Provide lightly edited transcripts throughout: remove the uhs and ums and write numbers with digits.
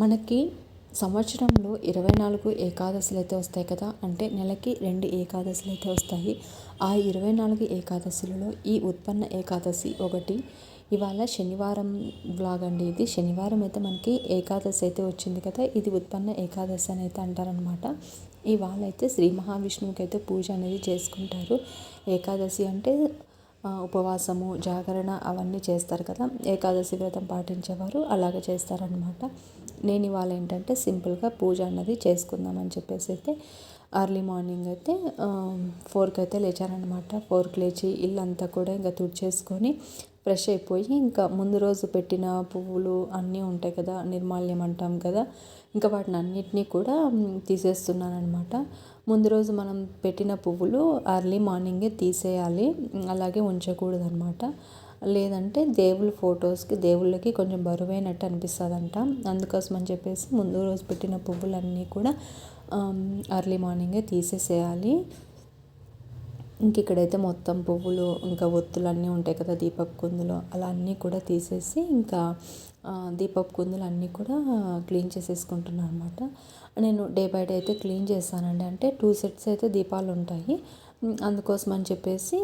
మనకి సంవత్సరంలో 24 ఏకాదశులు అయితే వస్తాయి కదా. అంటే నెలకి 2 ఏకాదశులు అయితే వస్తాయి. ఆ 24 ఏకాదశులలో ఈ ఉత్పన్న ఏకాదశి ఒకటి. ఇవాళ శనివారం బ్లాగ్ అండి. ఇది శనివారం అయితే మనకి ఏకాదశి అయితే వచ్చింది కదా. ఇది ఉత్పన్న ఏకాదశి అని అయితే అంటారనమాట. ఇవాళ అయితే శ్రీ మహావిష్ణువుకి అయితే పూజ అనేది చేసుకుంటారు. ఏకాదశి అంటే ఉపవాసము, జాగరణ అవన్నీ చేస్తారు కదా. ఏకాదశి వ్రతం పాటించేవారు అలాగే చేస్తారనమాట. నేను ఇవాళ ఏంటంటే సింపుల్గా పూజ అన్నది చేసుకుందామని చెప్పేసి అయితే ఎర్లీ మార్నింగ్ అయితే 4కి అయితే లేచానమాట. 4కి లేచి ఇల్లంతా కూడా ఇంకా తుడిచేసుకొని ఫ్రెష్ అయిపోయి, ఇంకా ముందు రోజు పెట్టిన పువ్వులు అన్నీ ఉంటాయి కదా, నిర్మాల్యం అంటాం కదా, ఇంకా వాటిని అన్నిటినీ కూడా తీసేస్తున్నాను అనమాట. ముందు రోజు మనం పెట్టిన పువ్వులు ఎర్లీ మార్నింగే తీసేయాలి, అలాగే ఉంచకూడదు అనమాట. లేదంటే దేవుళ్ళకి కొంచెం బరువైనట్టు అనిపిస్తుందంట. అందుకోసం అని చెప్పేసి ముందు రోజు పెట్టిన పువ్వులన్నీ కూడా ఎర్లీ మార్నింగే తీసేసేయాలి. ఇంక ఇక్కడైతే మొత్తం పువ్వులు ఇంకా ఒత్తులు అన్నీ ఉంటాయి కదా దీపపు కుందులో, అలా అన్నీ కూడా తీసేసి ఇంకా దీపపు కుందులు అన్నీ కూడా క్లీన్ చేసేసుకుంటున్నాను అనమాట. నేను డే బై డే అయితే క్లీన్ చేస్తానండి. అంటే 2 సెట్స్ అయితే దీపాలు ఉంటాయి. అందుకోసం అని చెప్పేసి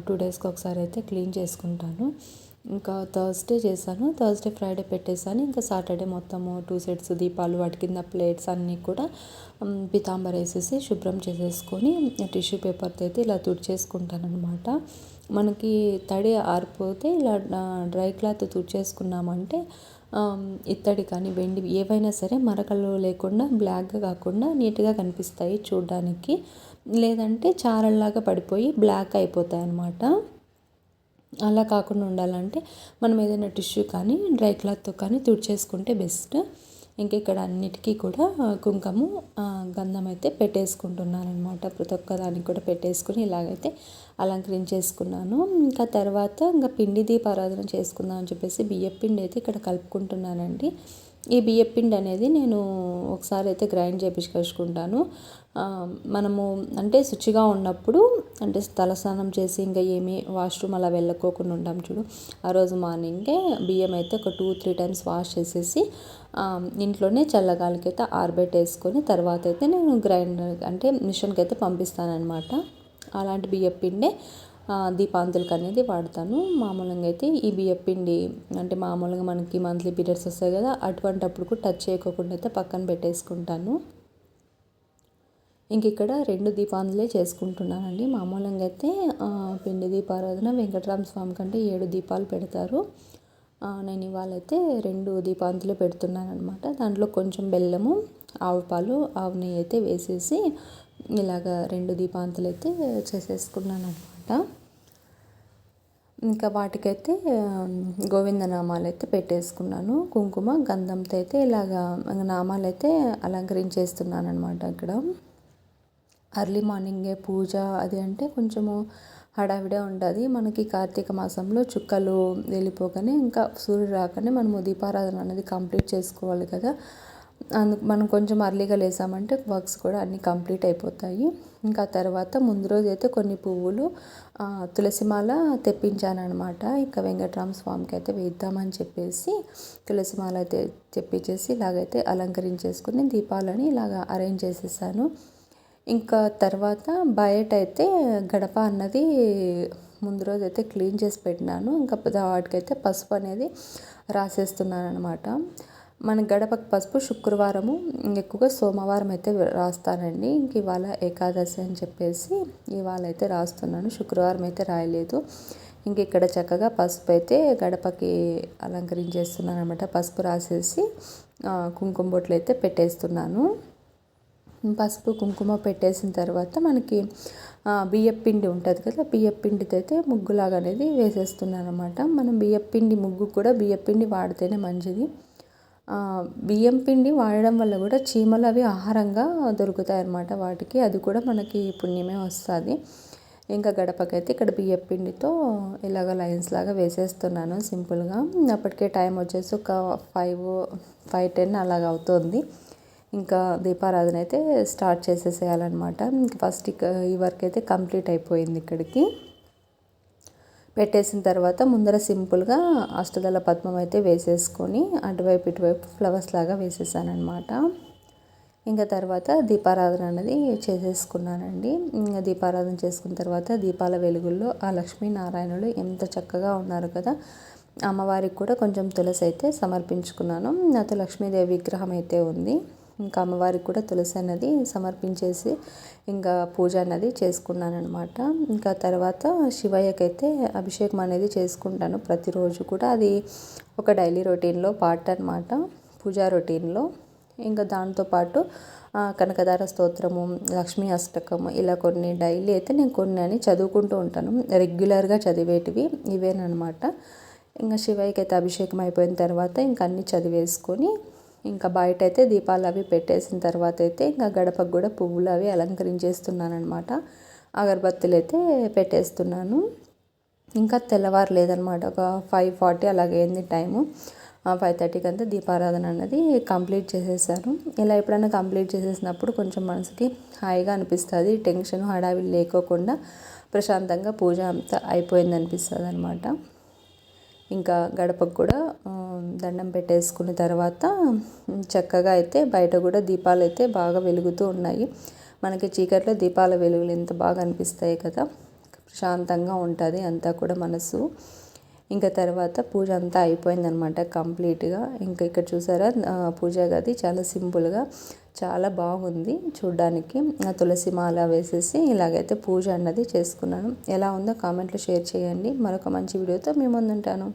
2 డేస్కి ఒకసారి అయితే క్లీన్ చేసుకుంటాను. ఇంకా థర్స్డే చేశాను, థర్స్డే ఫ్రైడే పెట్టేశాను. ఇంకా సాటర్డే మొత్తము 2 సెట్స్ దీపాలు, వాటి కింద ప్లేట్స్ అన్నీ కూడా పితాంబర వేసేసి శుభ్రం చేసేసుకొని టిష్యూ పేపర్తో అయితే ఇలా తుడిచేసుకుంటాను అనమాట. మనకి తడి ఆరిపోతే ఇలా డ్రై క్లాత్ తుడిచేసుకున్నామంటే ఇత్తడి కానీ వెండి ఏవైనా సరే మరకలు లేకుండా బ్లాక్గా కాకుండా నీట్గా కనిపిస్తాయి చూడడానికి. లేదంటే చారల్లాగా పడిపోయి బ్లాక్ అయిపోతాయి అన్నమాట. అలా కాకుండా ఉండాలంటే మనం ఏదైనా టిష్యూ కానీ డ్రై క్లాత్తో కానీ తుడిచేసుకుంటే బెస్ట్. ఇంక ఇక్కడ అన్నిటికీ కూడా కుంకుమ గంధం అయితే పెట్టేసుకుంటున్నాను అనమాట. ప్రతి ఒక్క దానికి కూడా పెట్టేసుకుని ఇలాగైతే అలంకరించేసుకున్నాను. ఇంకా తర్వాత ఇంకా పిండి దీపారాధన చేసుకుందాం అని చెప్పేసి బియ్యపిండి అయితే ఇక్కడ కలుపుకుంటున్నానండి. ఈ బియ్యపిండి అనేది నేను ఒకసారి అయితే గ్రైండ్ చేపించుకొచ్చుకుంటాను. మనము అంటే శుచిగా ఉన్నప్పుడు, అంటే తలస్నానం చేసి ఇంకా ఏమి వాష్రూమ్ అలా వెళ్ళకోకుండా ఉంటాం చూడు, ఆ రోజు మార్నింగే బియ్యం అయితే ఒక 2-3 టైమ్స్ వాష్ చేసేసి ఇంట్లోనే చల్లగాలికి అయితే ఆరబెట్టేసుకొని తర్వాత అయితే నేను గ్రైండర్ అంటే మిషన్కి అయితే పంపిస్తానమాట. అలాంటి బియ్యపిండే దీపాంతులకు అనేది వాడతాను. మామూలుగా అయితే ఈ బియ్యపిండి అంటే మామూలుగా మనకి మంత్లీ పీరియడ్స్ వస్తాయి కదా, అటువంటప్పుడు కూడా టచ్ చేయకోకుండా అయితే పక్కన పెట్టేసుకుంటాను. ఇంక ఇక్కడ 2 దీపాంతులే చేసుకుంటున్నానండి. మామూలుగా అయితే పిండి దీపారాధన వెంకటరామ స్వామి కంటే 7 దీపాలు పెడతారు. నేను ఇవాళ అయితే 2 దీపాంతులే పెడుతున్నాను అనమాట. దాంట్లో కొంచెం బెల్లము, ఆవు పాలు, ఆవు నెయ్యి అయితే వేసేసి ఇలాగ 2 దీపాంతులు అయితే చేసేసుకున్నాను అనమాట. ఇంకా వాటికైతే గోవిందనామాలు అయితే పెట్టేసుకున్నాను. కుంకుమ గంధంతో అయితే ఇలాగా నామాలు అయితే అలంకరించేస్తున్నాను అనమాట. ఇక్కడ ఎర్లీ మార్నింగే పూజ అది అంటే కొంచెము హడావిడే ఉంటుంది. మనకి కార్తీక మాసంలో చుక్కలు వెళ్ళిపోగానే ఇంకా సూర్యుడు రాగానే మనము దీపారాధన అనేది కంప్లీట్ చేసుకోవాలి కదా. అందుకు మనం కొంచెం అర్లీగా లేసామంటే వర్క్స్ కూడా అన్నీ కంప్లీట్ అయిపోతాయి. ఇంకా తర్వాత ముందు రోజు అయితే కొన్ని పువ్వులు తులసిమాల తెప్పించాను అనమాట. ఇంకా వెంకటరామ స్వామికి అయితే వేద్దామని చెప్పేసి తులసిమాల అయితే తెప్పించేసి ఇలాగైతే అలంకరించేసుకుని దీపాలని ఇలాగ అరేంజ్ చేసేసాను. ఇంకా తర్వాత బయట అయితే గడప అన్నది ముందు రోజు అయితే క్లీన్ చేసి పెట్టినాను. ఇంకా వాటికైతే పసుపు అనేది రాసేస్తున్నాను అనమాట. మన గడపకు పసుపు శుక్రవారము, ఎక్కువగా సోమవారం అయితే రాస్తానండి. ఇంక ఇవాళ ఏకాదశి అని చెప్పేసి ఇవాళ అయితే రాస్తున్నాను, శుక్రవారం అయితే రాయలేదు. ఇంక ఇక్కడ చక్కగా పసుపు అయితే గడపకి అలంకరించేస్తున్నాను అనమాట. పసుపు రాసేసి కుంకుమ బొట్లు అయితే పెట్టేస్తున్నాను. పసుపు కుంకుమ పెట్టేసిన తర్వాత మనకి బియ్యపిండి ఉంటుంది కదా, బియ్యపిండితో అయితే ముగ్గులాగా అనేది వేసేస్తున్నాను అనమాట. మనం బియ్యపిండి ముగ్గు కూడా బియ్యపిండి వాడితేనే మంచిది. బియ్యం పిండి వాడడం వల్ల కూడా చీమలు అవి ఆహారంగా దొరుకుతాయి అన్నమాట వాటికి, అది కూడా మనకి పుణ్యమే వస్తుంది. ఇంకా గడపకైతే ఇక్కడ బియ్యం పిండితో ఇలాగ లైన్స్ లాగా వేసేస్తున్నాను సింపుల్గా. అప్పటికే టైం వచ్చేసి ఒక 5:10 అలాగ అవుతుంది. ఇంకా దీపారాధన అయితే స్టార్ట్ చేసేసేయాలన్నమాట. ఇంకా ఫస్ట్ ఈ వర్క్ అయితే కంప్లీట్ అయిపోయింది. ఇక్కడికి పెట్టేసిన తర్వాత ముందర సింపుల్గా అష్టదళ పద్మం అయితే వేసేసుకొని అటువైపు ఇటువైపు ఫ్లవర్స్ లాగా వేసేసాను అనమాట. ఇంకా తర్వాత దీపారాధన అనేది చేసేసుకున్నానండి. ఇంకా దీపారాధన చేసుకున్న తర్వాత దీపాల వెలుగుల్లో ఆ లక్ష్మీనారాయణులు ఎంత చక్కగా ఉన్నారు కదా. అమ్మవారికి కూడా కొంచెం తులసి అయితే సమర్పించుకున్నాను. నాతో లక్ష్మీదేవి విగ్రహం అయితే ఉంది. ఇంకా అమ్మవారికి కూడా తులసి అనేది సమర్పించేసి ఇంకా పూజ అనేది చేసుకున్నాను అనమాట. ఇంకా తర్వాత శివయ్యకైతే అభిషేకం అనేది చేసుకుంటాను ప్రతిరోజు కూడా. అది ఒక డైలీ రొటీన్లో పార్ట్ అనమాట, పూజా రొటీన్లో. ఇంకా దాంతోపాటు కనకదార స్తోత్రము, లక్ష్మీ అష్టకము ఇలా కొన్ని డైలీ అయితే నేను కొన్ని అని చదువుకుంటూ ఉంటాను. రెగ్యులర్గా చదివేటివి ఇవేనమాట. ఇంకా శివయ్యకి అయితే అభిషేకం అయిపోయిన తర్వాత ఇంకా అన్నీ చదివేసుకొని ఇంకా బయట అయితే దీపాలు అవి పెట్టేసిన తర్వాత అయితే ఇంకా గడపకు కూడా పువ్వులు అవి అలంకరించేస్తున్నాను అనమాట. అగరబత్తులు అయితే పెట్టేస్తున్నాను. ఇంకా తెల్లవారు లేదనమాట, ఒక 5:40 అలాగైంది టైము. 5:30కి అంతా దీపారాధన అన్నది కంప్లీట్ చేసేసాను. ఇలా ఎప్పుడైనా కంప్లీట్ చేసేసినప్పుడు కొంచెం మనసుకి హాయిగా అనిపిస్తుంది. టెన్షన్ హడావిడి లేకోకుండా ప్రశాంతంగా పూజ అంతా అయిపోయింది అనిపిస్తుంది అనమాట. ఇంకా గడపకు కూడా దండం పెట్టేసుకున్న తర్వాత చక్కగా అయితే బయట కూడా దీపాలు అయితే బాగా వెలుగుతూ ఉన్నాయి. మనకి చీకట్లో దీపాల వెలుగులు ఎంత బాగా అనిపిస్తాయి కదా, ప్రశాంతంగా ఉంటుంది అంతా కూడా మనసు. ఇంకా తర్వాత పూజ అంతా అయిపోయిందనమాట కంప్లీట్గా. ఇంకా ఇక్కడ చూసారా పూజా గది చాలా సింపుల్గా చాలా బాగుంది చూడ్డానికి. తులసి మాల వేసేసి ఇలాగైతే పూజ అన్నది చేసుకున్నాను. ఎలా ఉందో కామెంట్లో షేర్ చేయండి. మరొక మంచి వీడియోతో మీ ముందుంటాను.